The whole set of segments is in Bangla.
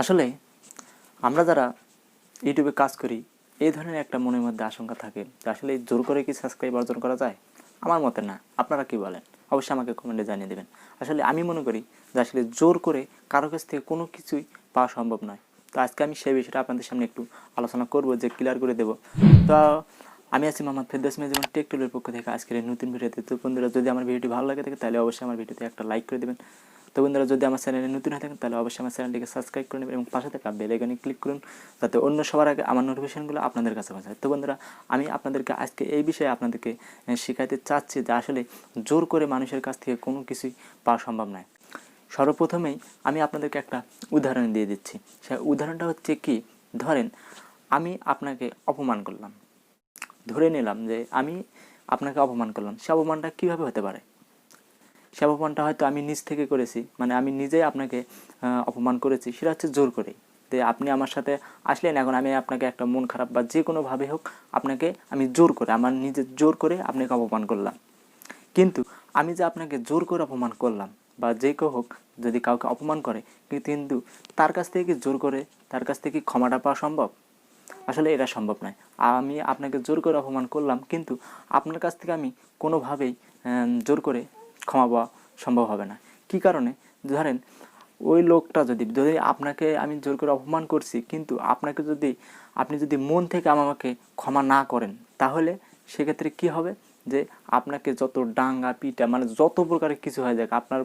আসলে আমরা যারা ইউটিউবে কাজ করি এই ধরনের একটা মনের মধ্যে আশঙ্কা থাকে যে আসলে জোর করে কি সাবস্ক্রাইব অর্জন করা যায়? আমার মতে না। আপনারা কি বলেন? অবশ্যই আমাকে কমেন্টে জানিয়ে দেবেন। আসলে আমি মনে করি যে আসলে জোর করে কারো কাছ থেকে কোনো কিছুই পাওয়া সম্ভব নয়। তো আজকে আমি সেই বিষয়টা আপনাদের সামনে একটু আলোচনা করব, যে ক্লিয়ার করে দেব। তো আমি আছি মোহাম্মদ ফেরদৌস মেজবান টেক টুলের পক্ষ থেকে আজকের এই নতুন ভিডিওতে। তো বন্ধুরা, যদি আমার ভিডিওটি ভালো লাগে থাকে তাহলে অবশ্যই আমার ভিডিওতে একটা লাইক করে দেবেন। তো বন্ধুরা, যদি আমার চ্যানেলে নতুন হয়ে থাকেন তাহলে অবশ্যই আমার চ্যানেলটিকে সাবস্ক্রাইব করে নেবেন এবং পাশে থাকা বেল আইকনে ক্লিক করুন, যাতে অন্য সবার আগে আমার নোটিফিকেশনগুলো আপনাদের কাছে পৌঁছায়। তো বন্ধুরা, আমি আপনাদেরকে আজকে এই বিষয়ে আপনাদেরকে শেখাতে চাচ্ছি যে আসলে জোর করে মানুষের কাছ থেকে কোনো কিছুই পাওয়া সম্ভব নয়। সর্বপ্রথমেই আমি আপনাদেরকে একটা উদাহরণ দিয়ে দিচ্ছি। সেই উদাহরণটা হচ্ছে কি, ধরেন আমি আপনাকে অপমান করলাম, ধরে নিলাম যে আমি আপনাকে অপমান করলাম। সে অপমানটা কীভাবে হতে পারে? সে অপমানটা হয়তো আমি নিজ থেকে করেছি, মানে আমি নিজেই আপনাকে অপমান করেছি, সেটা হচ্ছে জোর করে। যে আপনি আমার সাথে আসলেন, এখন আমি আপনাকে একটা মন খারাপ বা যে কোনোভাবে হোক আপনাকে আমি জোর করে, আমার নিজের জোর করে আপনাকে অপমান করলাম। কিন্তু আমি যে আপনাকে জোর করে অপমান করলাম, বা যে কেউ হোক যদি কাউকে অপমান করে, কিন্তু তার কাছ থেকে কি জোর করে তার কাছ থেকে ক্ষমাটা পাওয়া সম্ভব? আসলে এটা সম্ভব নয়। আমি আপনাকে জোর করে অপমান করলাম, কিন্তু আপনার কাছ থেকে আমি কোনোভাবেই জোর করে ক্ষমা পাওয়া সম্ভব হবে না। কী কারণে? ধরেন ওই লোকটা যদি আপনাকে আমি জোর করে অপমান করছি, কিন্তু আপনি যদি মন থেকে আমাকে ক্ষমা না করেন, তাহলে সেক্ষেত্রে কি হবে? যে আপনাকে যত ডাঙ্গা পিটা, মানে যত প্রকারের কিছু হয়ে যাক, আপনার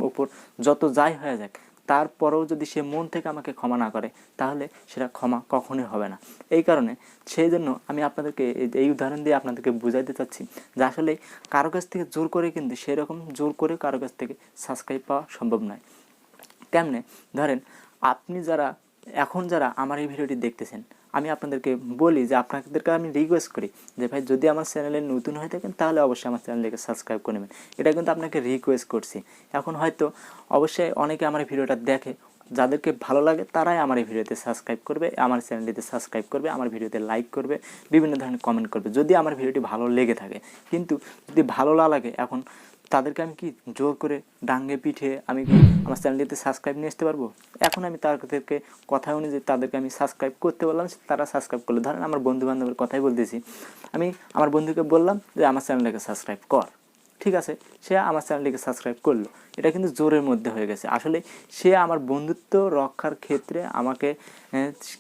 উপর যত যাই হয়ে যাক, তারপরেও যদি সে মন থেকে আমাকে ক্ষমা না করে, তাহলে সেটা ক্ষমা কখনোই হবে না। এই কারণে সেই জন্য আমি আপনাদেরকে এই উদাহরণ দিয়ে আপনাদেরকে বুঝাইতে চাচ্ছি যে আসলে কারো কাছ থেকে জোর করে, কিন্তু সেরকম জোর করে কারো কাছ থেকে সাবস্ক্রাইব পাওয়া সম্ভব নয়। কেমনে? ধরেন আপনি যারা আমার এই ভিডিওটি দেখতেছেন, আমি আপনাদেরকে বলি যে আপনাদেরকে আমি রিকোয়েস্ট করি যে ভাই, যদি আমার চ্যানেলে নতুন হয়ে থাকেন তাহলে অবশ্যই আমার চ্যানেলটিকে সাবস্ক্রাইব করে নেবেন। এটা কিন্তু আপনাকে রিকোয়েস্ট করছি। এখন হয়তো অবশ্যই অনেকে আমার এই ভিডিওটা দেখে, যাদেরকে ভালো লাগে তারাই আমার এই ভিডিওতে সাবস্ক্রাইব করবে, আমার চ্যানেলটিতে সাবস্ক্রাইব করবে, আমার ভিডিওতে লাইক করবে, বিভিন্ন ধরনের কমেন্ট করবে যদি আমার ভিডিওটি ভালো লেগে থাকে। কিন্তু যদি ভালো না লাগে, এখন তাদেরকে আমি কি জোর করে ডাঙ্গে পিঠে আমি কি আমার চ্যানেলটিতে সাবস্ক্রাইব নিয়ে আসতে পারবো? এখন আমি তাদেরকে কথা অনুযায়ী তাদেরকে আমি সাবস্ক্রাইব করতে বললাম, তারা সাবস্ক্রাইব করলো। ধরেন আমার বন্ধু বান্ধবের কথাই বলতেছি, আমি আমার বন্ধুকে বললাম যে আমার চ্যানেলটাকে সাবস্ক্রাইব কর, ঠিক আছে, সে আমার চ্যানেলটিকে সাবস্ক্রাইব করলো। এটা কিন্তু জোরের মধ্যে হয়ে গেছে। আসলে সে আমার বন্ধুত্ব রক্ষার ক্ষেত্রে আমাকে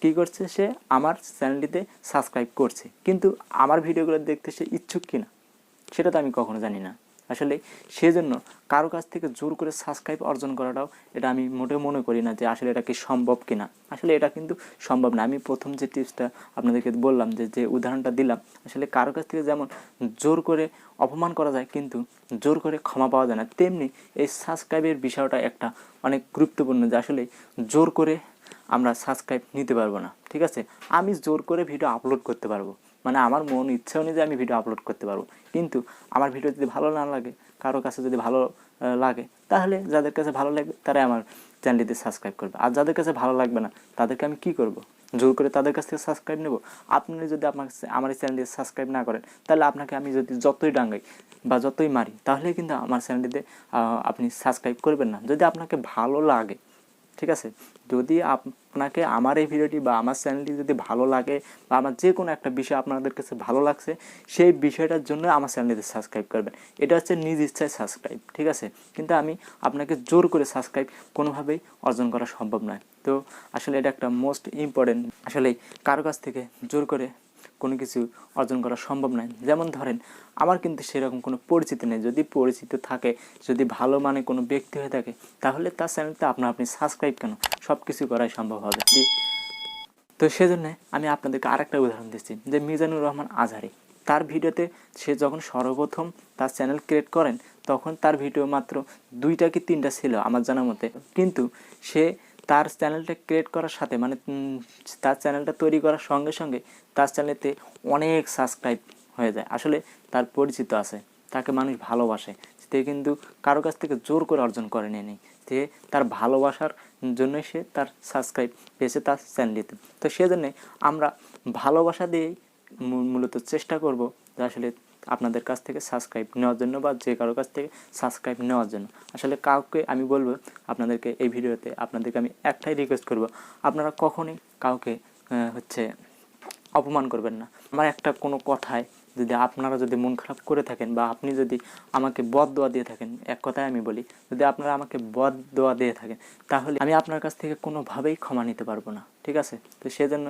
কী করছে, সে আমার চ্যানেলটিতে সাবস্ক্রাইব করছে, কিন্তু আমার ভিডিওগুলো দেখতে সে ইচ্ছুক কিনা সেটা তো আমি কখনো জানি না। আসলে সেজন্য কারো কাছ থেকে জোর করে সাবস্ক্রাইব অর্জন করাটাও, এটা আমি মোটেও মনে করি না যে আসলে এটা কি সম্ভব কিনা। আসলে এটা কিন্তু সম্ভব না। আমি প্রথম যে টিপসটা আপনাদেরকে বললাম, যে উদাহরণটা দিলাম, আসলে কারো কাছ থেকে যেমন জোর করে অপমান করা যায়, কিন্তু জোর করে ক্ষমা পাওয়া যায় না, তেমনি এই সাবস্ক্রাইবের বিষয়টা একটা অনেক গুরুত্বপূর্ণ, যে আসলে জোর করে আমরা সাবস্ক্রাইব নিতে পারবো না। ঠিক আছে, আমি জোর করে ভিডিও আপলোড করতে পারবো, মানে আমার মন ইচ্ছা অনুযায়ী আমি ভিডিও আপলোড করতে পারবো, কিন্তু আমার ভিডিও যদি ভালো না লাগে, কারো কাছে যদি ভালো লাগে, তাহলে যাদের কাছে ভালো লাগবে তারাই আমার চ্যানেলটিতে সাবস্ক্রাইব করবে। আর যাদের কাছে ভালো লাগবে না, তাদেরকে আমি কি করব? জোর করে তাদের কাছ থেকে সাবস্ক্রাইব নেব? আপনি যদি আমার এই চ্যানেলটিতে সাবস্ক্রাইব না করেন, তাহলে আপনাকে আমি যদি যতই ডাঙ্গাই বা যতই মারি, তাহলে কিন্তু আমার চ্যানেলটিতে আপনি সাবস্ক্রাইব করবেন না। যদি আপনাকে ভালো লাগে, ঠিক আছে, যদি আপনাকে আমার এই ভিডিওটি বা আমার চ্যানেলটি যদি ভালো লাগে, বা আমার যে কোনো একটা বিষয় আপনাদের কাছে ভালো লাগছে, সেই বিষয়টার জন্য আমার চ্যানেলটিতে সাবস্ক্রাইব করবেন। এটা হচ্ছে নিজ ইচ্ছায় সাবস্ক্রাইব, ঠিক আছে, কিন্তু আমি আপনাকে জোর করে সাবস্ক্রাইব কোনোভাবেই অর্জন করা সম্ভব নয়। তো আসলে এটা একটা মোস্ট ইম্পর্টেন্ট। আসলে কারো কাছ থেকে জোর করে কোনো কিছু অর্জন করা সম্ভব নয়। যেমন ধরেন আমার কিন্তু সেরকম কোনো পরিচিতি নেই, যদি পরিচিত থাকে, যদি ভালো মানে কোনো ব্যক্তি হয়ে থাকে, তাহলে তার চ্যানেলটা আপনি সাবস্ক্রাইব কেন, সব কিছু করাই সম্ভব হবে। তো সেজন্য আমি আপনাদেরকে আরেকটা উদাহরণ দিচ্ছি, যে মিজানুর রহমান আজহারি, তার ভিডিওতে সে যখন সর্বপ্রথম তার চ্যানেল ক্রিয়েট করেন, তখন তার ভিডিও মাত্র 2টা কি 3টা ছিল আমার জানা মতে, কিন্তু সে তার চ্যানেলটা ক্রিয়েট করার সাথে, মানে তার চ্যানেলটা তৈরি করার সঙ্গে সঙ্গে তার চ্যানেলেতে অনেক সাবস্ক্রাইব হয়ে যায়। আসলে তার পরিচিত আছে, তাকে মানুষ ভালোবাসে, সে কিন্তু কারো কাছ থেকে জোর করে অর্জন করে নেয়নি, সে তার ভালোবাসার জন্যই সে তার সাবস্ক্রাইব পেয়েছে তার চ্যানেলটিতে। তো সেজন্যে আমরা ভালোবাসা দিয়েই মূলত চেষ্টা করব যে আসলে আপনাদের কাছ থেকে সাবস্ক্রাইব নেওয়ার জন্য বা যে কারোর কাছ থেকে সাবস্ক্রাইব নেওয়ার জন্য। আসলে কাউকে আমি বলবো আপনাদেরকে এই ভিডিওতে আপনাদেরকে আমি একটাই রিকোয়েস্ট করব, আপনারা কখনোই কাউকে হচ্ছে অপমান করবেন না। আমার একটা কোনো কথায় যদি আপনারা যদি মন খারাপ করে থাকেন বা আপনি যদি আমাকে বদদোয়া দিয়ে থাকেন, এক কথায় আমি বলি, যদি আপনারা আমাকে বদদোয়া দিয়ে থাকেন তাহলে আমি আপনার কাছ থেকে কোনোভাবেই ক্ষমা নিতে পারবো না, ঠিক আছে? তো সেজন্য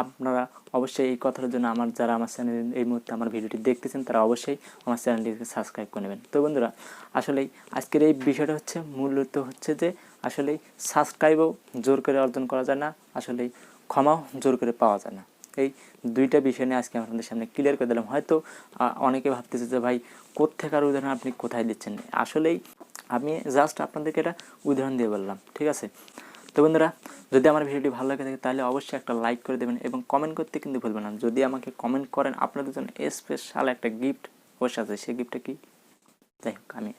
আপনারা অবশ্যই এই কথার জন্য যারা আমার চ্যানেল এই মুহূর্তে আমার ভিডিওটি দেখতেছেন তারা অবশ্যই আমার চ্যানেলটিকে সাবস্ক্রাইব করে নেবেন। তো বন্ধুরা, আসলেই আজকের এই বিষয়টা হচ্ছে মূলত হচ্ছে যে আসলেই সাবস্ক্রাইবও জোর করে অর্জন করা যায় না, আসলেই ক্ষমাও জোর করে পাওয়া যায় না। এই দুইটা বিষয় নিয়ে আজকে আপনাদের সামনে ক্লিয়ার করে দিলাম। হয়তো অনেকে ভাবতেছে যে ভাই কোত্থেকার উদাহরণ আপনি কোথায় দিচ্ছেন, আসলেই আমি জাস্ট আপনাদেরকে এটা উদাহরণ দিয়ে বললাম, ঠিক আছে? তো বন্ধুরা, যদি আমার ভিডিওটি ভালো লাগে থাকে তাহলে অবশ্যই একটা লাইক করে দেবেন এবং কমেন্ট করতে কিন্তু ভুলবেন না। যদি আমাকে কমেন্ট করেন আপনাদের জন্য স্পেশাল একটা গিফট অবশ্যই আছে। সেই গিফটটা কি, যাই হোক আমি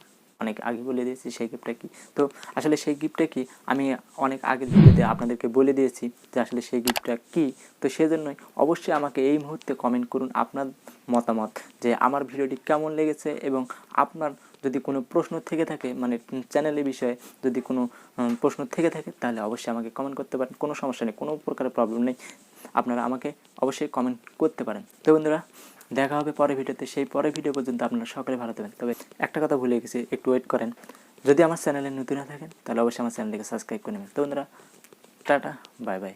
অনেক আগে বলে দিয়েছি সেই গিফটটা কি। তো আসলে সেই গিফটটা কি আমি অনেক আগের ভিডিওতে আপনাদেরকে বলে দিয়েছি যে আসলে সেই গিফটটা কি। তো সেজন্যই অবশ্যই আমাকে এই মুহূর্তে কমেন্ট করুন আপনার মতামত, যে আমার ভিডিওটি কেমন লেগেছে এবং আপনার যদি কোনো প্রশ্ন থেকে থাকে, মানে চ্যানেলের বিষয়ে যদি কোনো প্রশ্ন থেকে থাকে তাহলে অবশ্যই আমাকে কমেন্ট করতে পারেন, কোনো সমস্যা নেই, কোনো প্রকারের প্রবলেম নেই, আপনারা আমাকে অবশ্যই কমেন্ট করতে পারেন। তো বন্ধুরা, দেখা হবে পরের ভিডিওতে। সেই পরের ভিডিও পর্যন্ত আপনারা সকলে ভালো থাকবেন। তবে একটা কথা ভুলে গেছি, একটু ওয়েট করেন। যদি আমার চ্যানেলে নতুন না থাকেন তাহলে অবশ্যই আমার চ্যানেলটিকে সাবস্ক্রাইব করে নেবেন। তো বন্ধুরা, টাটা, বাই বাই।